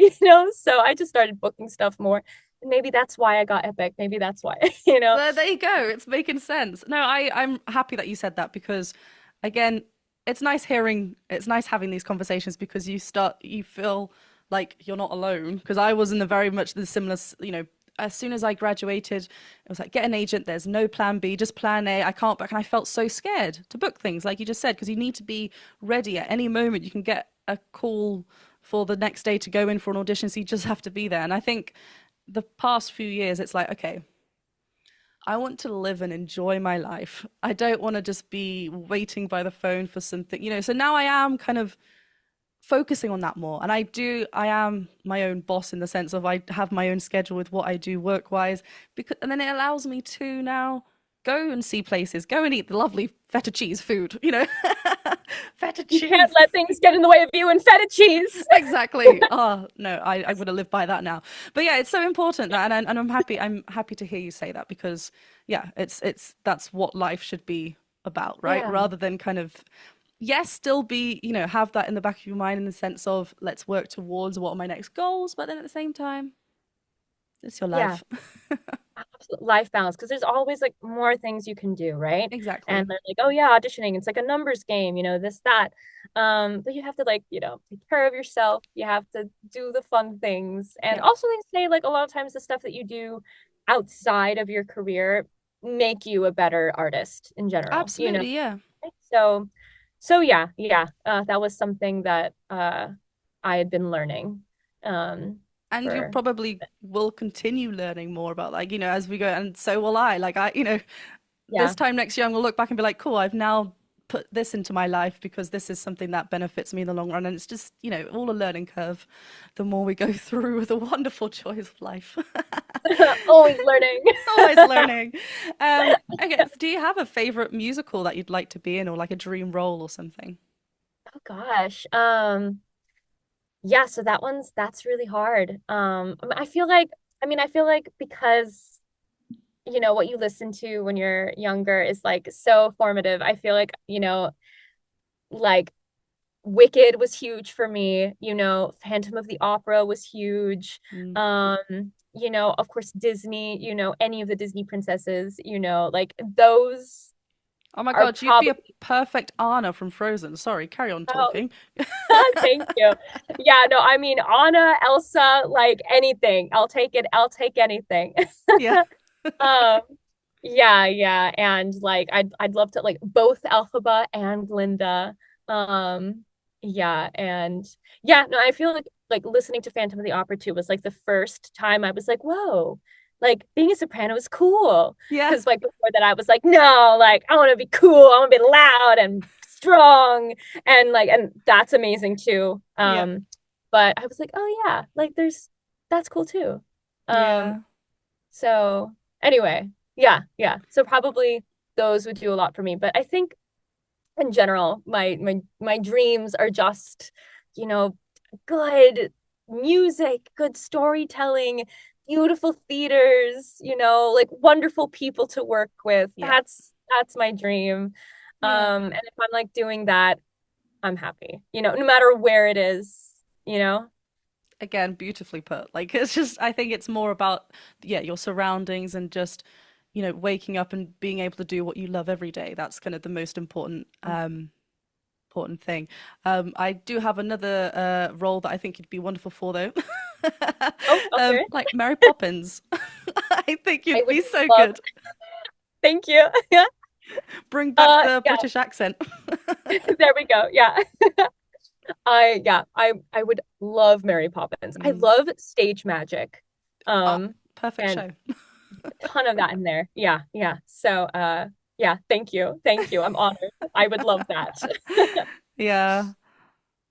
So I just started booking stuff more. Maybe that's why I got Epic. Maybe that's why, There you go. It's making sense. No, I'm happy that you said that because, again, it's nice having these conversations because you feel like you're not alone. Because I was in the very much the similar, as soon as I graduated, it was like, get an agent. There's no plan B, just plan A. I can't book. And I felt so scared to book things, like you just said, because you need to be ready at any moment. You can get a call for the next day to go in for an audition. So you just have to be there. And I think the past few years, it's like, okay, I want to live and enjoy my life. I don't want to just be waiting by the phone for something, So now I am kind of focusing on that more. And I am my own boss in the sense of I have my own schedule with what I do work wise, and then it allows me to now go and see places, go and eat the lovely feta cheese food. Feta You can't cheese. let things get in the way of you and feta cheese. Exactly. Oh no, I would have lived by that now. But yeah, it's so important that, and I'm happy. I'm happy to hear you say that because yeah, it's that's what life should be about, right? Yeah. Rather than kind of yes, still be have that in the back of your mind in the sense of let's work towards what are my next goals, but then at the same time, it's your Yeah. life. Life balance because there's always like more things you can do, right? And Exactly. they're like, oh yeah, auditioning, it's like a numbers game, this, that. But you have to like, take care of yourself. You have to do the fun things. And Yeah. also they say like a lot of times the stuff that you do outside of your career make you a better artist in general, Absolutely. Yeah. So So yeah, that was something that I had been learning And you for probably will continue learning more about like, as we go, and so will I. Like yeah. this time next year, I'm gonna look back and be like, cool, I've now put this into my life because this is something that benefits me in the long run. And it's just, all a learning curve the more we go through the wonderful joys of life. Always learning. Always learning. Okay, so do you have a favorite musical that you'd like to be in or like a dream role or something? Oh gosh. Yeah, so that's really hard. I feel like because what you listen to when you're younger is like so formative. I feel like, like Wicked was huge for me, Phantom of the Opera was huge. Mm. Of course Disney, any of the Disney princesses, like those Oh my are God, you'd be a probably perfect Anna from Frozen. Sorry, carry on oh, talking. thank you. Yeah, no, I mean Anna, Elsa, like anything. I'll take it. I'll take anything. Yeah. Um, yeah, and like I'd love to like both Elphaba and Glinda. Um, yeah, and yeah, no, I feel like listening to Phantom of the Opera too was like the first time I was like, whoa, like being a soprano is cool. Yeah. Because like before that I was like, no, like I want to be cool, I want to be loud and strong, and that's amazing too. Yeah. But I was like, oh yeah, like that's cool too. Um, Yeah. so anyway, yeah. So probably those would do a lot for me. But I think in general, my dreams are just, you know, good music, good storytelling, beautiful theaters, like wonderful people to work with. Yeah. That's my dream. Yeah. And if I'm like doing that, I'm happy, no matter where it is, you know? Again, beautifully put. Like it's just I think it's more about yeah, your surroundings and just, waking up and being able to do what you love every day. That's kind of the most important thing. I do have another role that I think you'd be wonderful for though. Oh, okay. Like Mary Poppins. I think I you'd would be so love, good. thank you. Yeah. Bring back the Yeah, British accent. there we go. Yeah. I would love Mary Poppins. I Mm. love stage magic. Oh, Um, perfect and show. a ton of that in there. Yeah. So yeah, thank you. Thank you. I'm honored. I would love that. Yeah.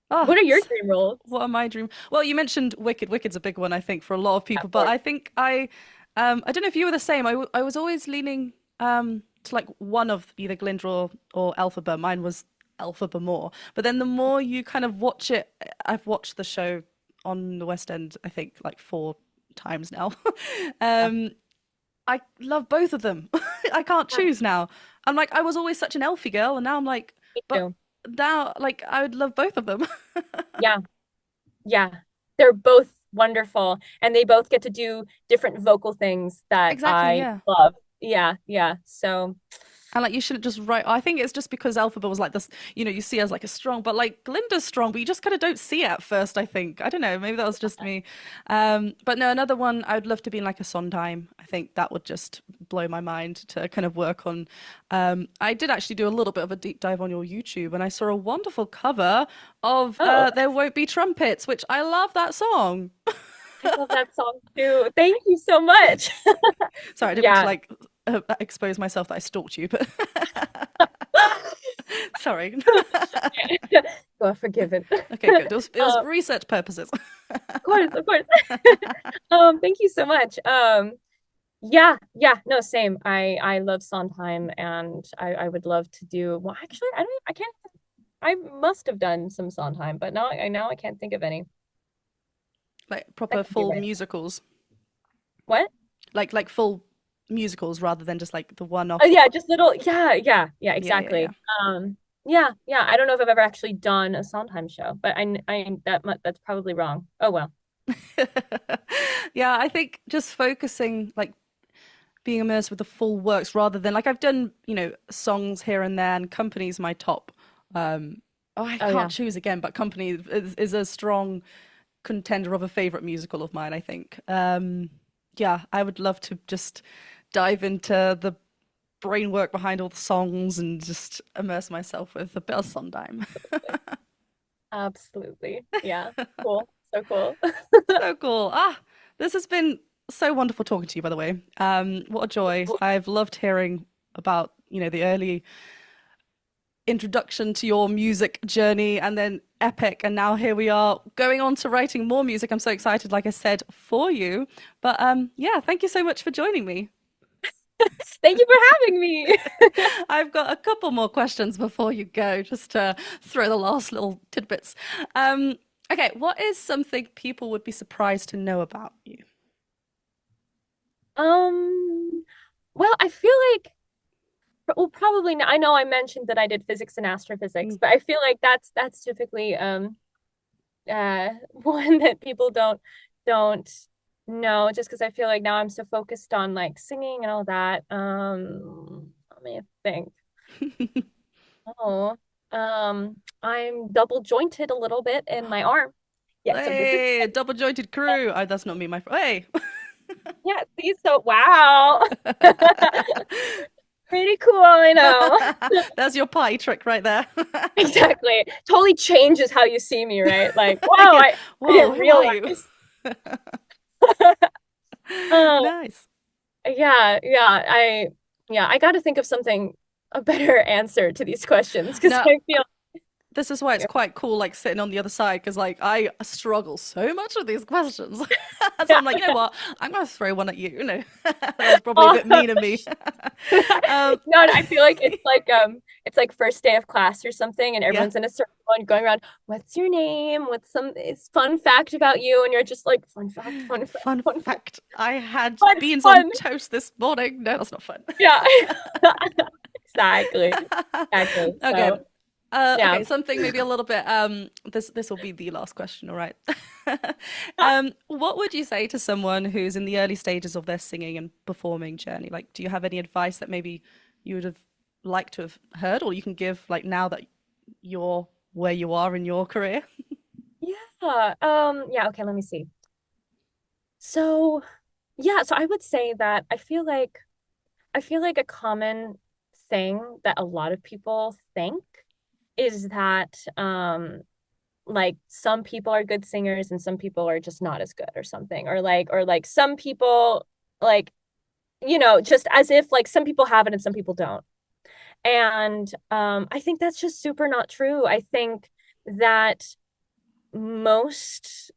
Oh, What are your dream roles? what are my dream? Well, you mentioned Wicked. Wicked's a big one, I think, for a lot of Yeah, people. of But course. I think I don't know if you were the same. I was always leaning to like one of either Glinda or Elphaba. Mine was Elphaba more. But then the more you kind of watch it, I've watched the show on the West End, I think, like 4 times now. Yeah, um, I love both of them. I can't yeah, choose now. I'm like, I was always such an Elfie girl, and now I'm like, me but too. now, like, I would love both of them. Yeah, yeah. They're both wonderful and they both get to do different vocal things that Exactly, I yeah. love. Yeah. So, And like you shouldn't just write. I think it's just because Alphaba was like this, you see as like a strong, but like Glinda's strong, but you just kind of don't see it at first. I think I don't know. Maybe that was just me. But no, another one I would love to be in like a Sondheim. I think that would just blow my mind to kind of work on. I did actually do a little bit of a deep dive on your YouTube, and I saw a wonderful cover of oh, "There Won't Be Trumpets," which I love that song. I love that song too. Thank you so much. Sorry, I didn't mean to Yeah. like expose myself that I stalked you, but sorry. You are forgiven. Okay, good. It was Um, research purposes. of course. Thank you so much. Yeah, no, same. I love Sondheim, and I would love to do. Well, actually, I can't. I must have done some Sondheim, but now I can't think of any. Like That proper could be full right. musicals. What? Like full musicals rather than just like the Oh one-off. yeah, just little. Yeah, Yeah. exactly. Yeah. I don't know if I've ever actually done a Sondheim show, but that's probably wrong. Oh well. Yeah, I think just focusing like being immersed with the full works rather than like I've done, songs here and there and Company's my top. Oh, I Oh can't yeah. choose again, but Company is a strong contender of a favorite musical of mine, I think. Yeah, I would love to just dive into the brain work behind all the songs and just immerse myself with a bit of Sondheim. Absolutely. Yeah. Cool. So cool. So cool. Ah, this has been so wonderful talking to you, by the way. What a joy. I've loved hearing about, the early introduction to your music journey and then epic. And now here we are going on to writing more music. I'm so excited, like I said, for you. But yeah, thank you so much for joining me. Thank you for having me. I've got a couple more questions before you go, just to throw the last little tidbits. Okay, what is something people would be surprised to know about you? Um, well, I feel like, well, probably not. I know I mentioned that I did physics and astrophysics, Mm. but I feel like that's typically one that people don't know, just because I feel like now I'm so focused on like singing and all that. Let me think. Oh, I'm double jointed a little bit in my arm. Yes, I'm moving. Hey, a double jointed crew. Oh, that's not me, my friend. Hey. Yeah, see, so wow. Pretty cool, I know. That's your party trick right there. Exactly. Totally changes how you see me, right? Like, wow, Yeah. I Whoa, didn't who are you? realize. Um, Nice. I got to think of something a better answer to these questions because No, I feel this is why it's quite cool, like sitting on the other side, because like I struggle so much with these questions. So yeah. I'm like, you know what? I'm gonna throw one at you. That's probably a bit Awesome. mean of me. um, No, and I feel like it's like first day of class or something, and yeah, everyone's in a circle and going around, what's your name? What's some it's fun fact about you? And you're just like, fun fact, fun fact, fun fun fact, fact: I had fun, beans on fun. toast this morning. No, that's not fun. Yeah. Exactly. Exactly. Okay. So yeah. Okay, something maybe a little bit this will be the last question, all right. What would you say to someone who's in the early stages of their singing and performing journey? Like, do you have any advice that maybe you would have liked to have heard, or you can give like now that you're where you are in your career? Yeah. Yeah, okay, let me see. So yeah, so I would say that I feel like a common thing that a lot of people think is that like some people are good singers and some people are just not as good or something, or like some people like just as if like some people have it and some people don't. And I think that's just super not true. I think that most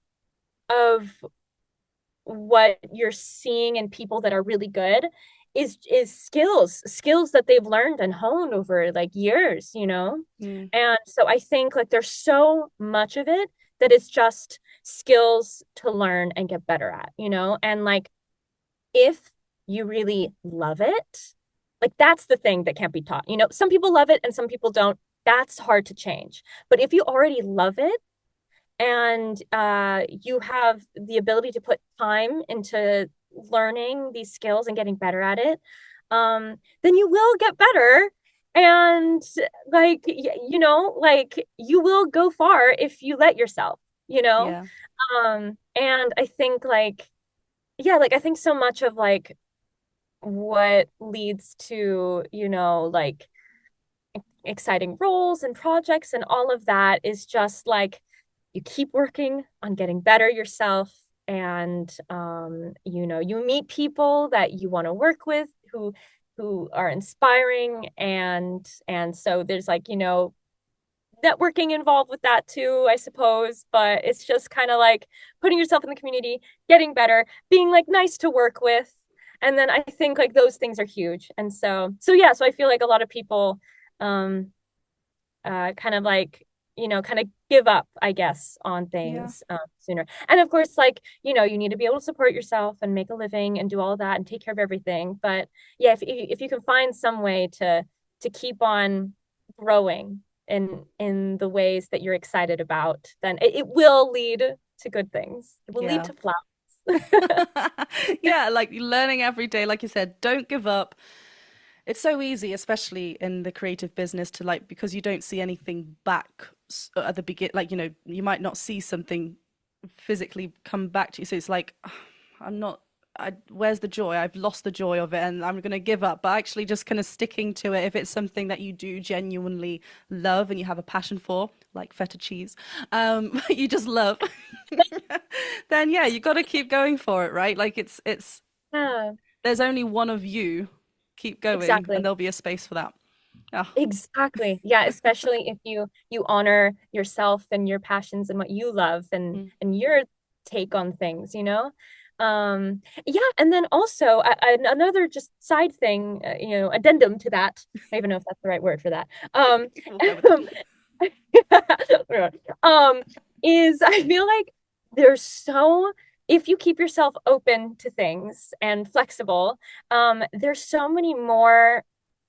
of what you're seeing in people that are really good is skills that they've learned and honed over like years. Mm, And so I think like there's so much of it that is just skills to learn and get better at. And like if you really love it, like that's the thing that can't be taught. Some people love it and some people don't. That's hard to change. But if you already love it and you have the ability to put time into learning these skills and getting better at it, then you will get better. And like you will go far if you let yourself. yeah, And I think like, yeah, like I think so much of like what leads to, like exciting roles and projects and all of that is just like you keep working on getting better yourself, and you meet people that you want to work with who are inspiring, and so there's like networking involved with that too, I suppose. But it's just kind of like putting yourself in the community, getting better, being like nice to work with. And then I think like those things are huge. And so yeah, so I feel like a lot of people um kind of like kind of give up, I guess, on yeah, things sooner. And of course, like you need to be able to support yourself and make a living and do all of that and take care of everything. But yeah, if you can find some way to keep on growing in the ways that you're excited about, then it will lead to good things. It will lead yeah. to flowers. Yeah, like learning every day, like you said, don't give up. It's so easy, especially in the creative business, to like, because you don't see anything back at the begin. Like, you might not see something physically come back to you. So it's like, I'm not where's the joy? I've lost the joy of it and I'm going to give up. But actually just kind of sticking to it, if it's something that you do genuinely love and you have a passion for, like feta cheese, you just love, then yeah, you got to keep going for it, right? Like Yeah, there's only one of you. Keep going and exactly. there'll be a space for that. Oh. Exactly. Yeah, especially if you honor yourself and your passions and what you love Mm. and your take on things, you know? Yeah, and then also another just side thing, addendum to that. I don't even know if that's the right word for that. We'll go with that. um, is I feel like there's so if you keep yourself open to things and flexible, there's so many more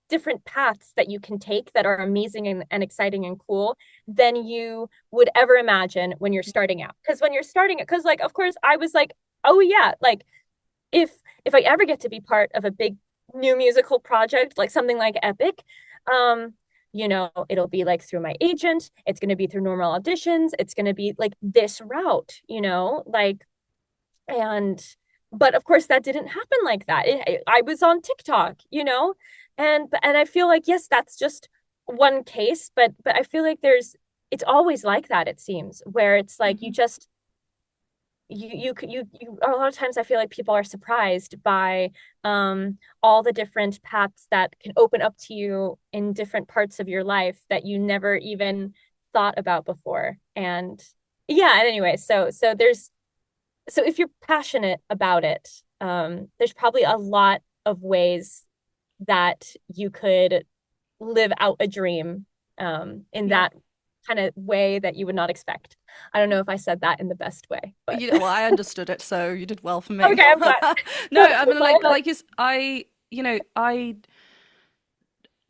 different paths that you can take that are amazing and exciting and cool than you would ever imagine when you're starting out. Because when you're starting it, because like of course I was like, oh yeah, like if if I ever get to be part of a big new musical project, like something like Epic, um, it'll be like through my agent, it's gonna be through normal auditions, it's gonna be like this route, like and but of course that didn't happen like that. I was on TikTok, and I feel like yes, that's just one case, but I feel like it's always like that. It seems where it's like you Mhm. just you a lot of times I feel like people are surprised by all the different paths that can open up to you in different parts of your life that you never even thought about before. And yeah, and anyway, so if you're passionate about it, there's probably a lot of ways that you could live out a dream in Yeah. that kind of way that you would not expect. I don't know if I said that in the best way, but Well, I understood it, so you did well for me. okay, I'm glad. No, I mean, But,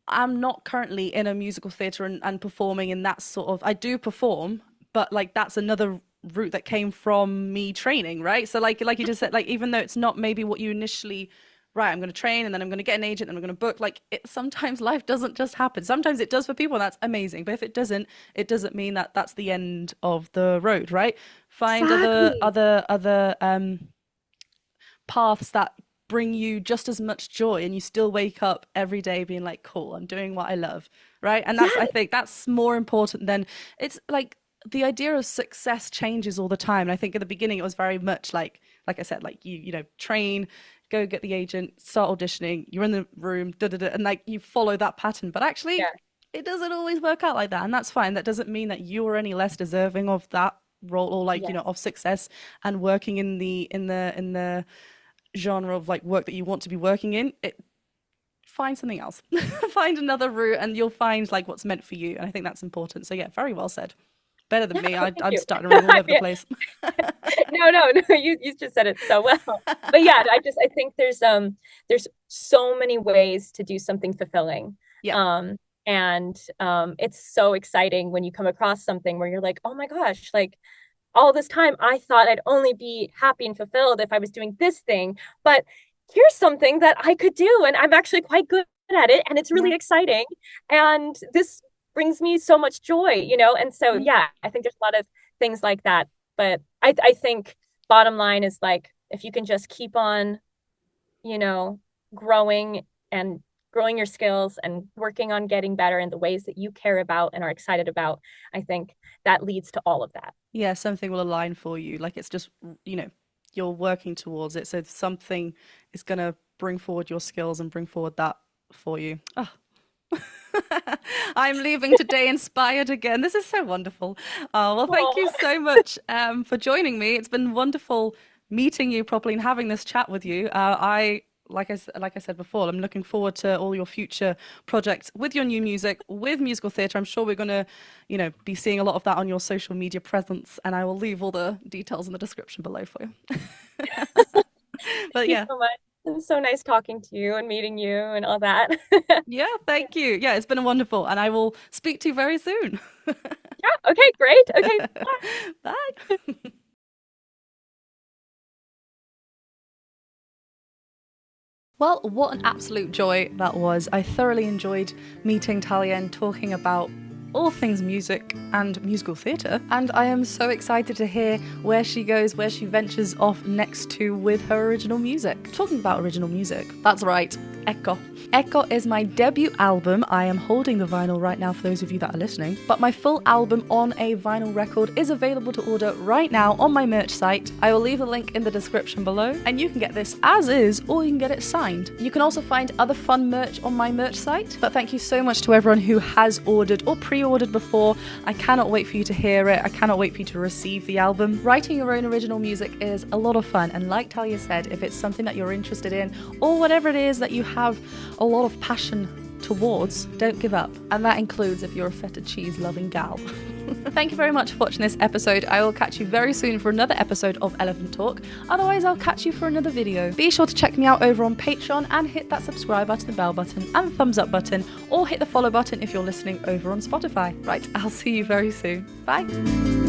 I'm not currently in a musical theatre and performing in that sort of. I do perform, but like that's another route that came from me training, right? So like you just said, like even though it's not maybe what you initially. Right, I'm going to train and then I'm going to get an agent and I'm going to book. Like sometimes life doesn't just happen. Sometimes it does for people, and that's amazing. But if it doesn't mean that that's the end of the road, right? Find exactly. other paths that bring you just as much joy and you still wake up every day being like, cool, I'm doing what I love, right? And Yeah, I think that's more important than it's like the idea of success changes all the time. And I think at the beginning it was very much like I said, like train, go get the agent, start auditioning, you're in the room, da da da, and like you follow that pattern. But actually, yeah, it doesn't always work out like that, and that's fine. That doesn't mean that you're any less deserving of that role or like yeah, of success and working in the genre of like work that you want to be working in. Find something else. Find another route and you'll find like what's meant for you, and I think that's important. So yeah, very well said. Better than yeah. me. Oh, thank I'm you. starting to run all over the Yeah. place. No. You just said it so well. But yeah, I think there's so many ways to do something fulfilling. Yeah. Um and it's so exciting when you come across something where you're like, "Oh my gosh, like all this time I thought I'd only be happy and fulfilled if I was doing this thing, but here's something that I could do and I'm actually quite good at it and it's Yeah. really exciting and this brings me so much joy, And so Mm. yeah, I think there's a lot of things like that, but I think bottom line is like if you can just keep on, you know, growing and growing your skills and working on getting better in the ways that you care about and are excited about, I think that leads to all of that. Yeah, something will align for you. Like it's just, you know, you're working towards it. So something is going to bring forward your skills and bring forward that for you. Oh. I'm leaving today inspired again. This is so wonderful. Oh, well, thank you Oh, so much for joining me. It's been wonderful meeting you properly and having this chat with you. Like I said before, I'm looking forward to all your future projects with your new music, with musical theatre. I'm sure we're going to, be seeing a lot of that on your social media presence, and I will leave all the details in the description below for you. thank But you yeah, so much. It was so nice talking to you and meeting you and all that. yeah, thank you. Yeah, it's been wonderful, and I will speak to you very soon. Yeah, okay, great. Okay. Bye. Well, what an absolute joy that was. I thoroughly enjoyed meeting Talya and talking about all things music and musical theatre, and I am so excited to hear where she goes, where she ventures off next to with her original music. Talking about original music, that's right, Ep.6. Ep.6 is my debut album. I am holding the vinyl right now for those of you that are listening, but my full album on a vinyl record is available to order right now on my merch site. I will leave a link in the description below, and you can get this as is, or you can get it signed. You can also find other fun merch on my merch site, but thank you so much to everyone who has ordered or pre-ordered before. I cannot wait for you to hear it. I cannot wait for you to receive the album. Writing your own original music is a lot of fun, and like Talya said, if it's something that you're interested in, or whatever it is that you have a lot of passion towards, don't give up. And that includes if you're a feta cheese loving gal. Thank you very much for watching this episode. I will catch you very soon for another episode of Elephant Talk. Otherwise, I'll catch you for another video. Be sure to check me out over on Patreon and hit that subscribe button, the bell button, and the thumbs up button, or hit the follow button if you're listening over on Spotify. Right, I'll see you very soon. Bye.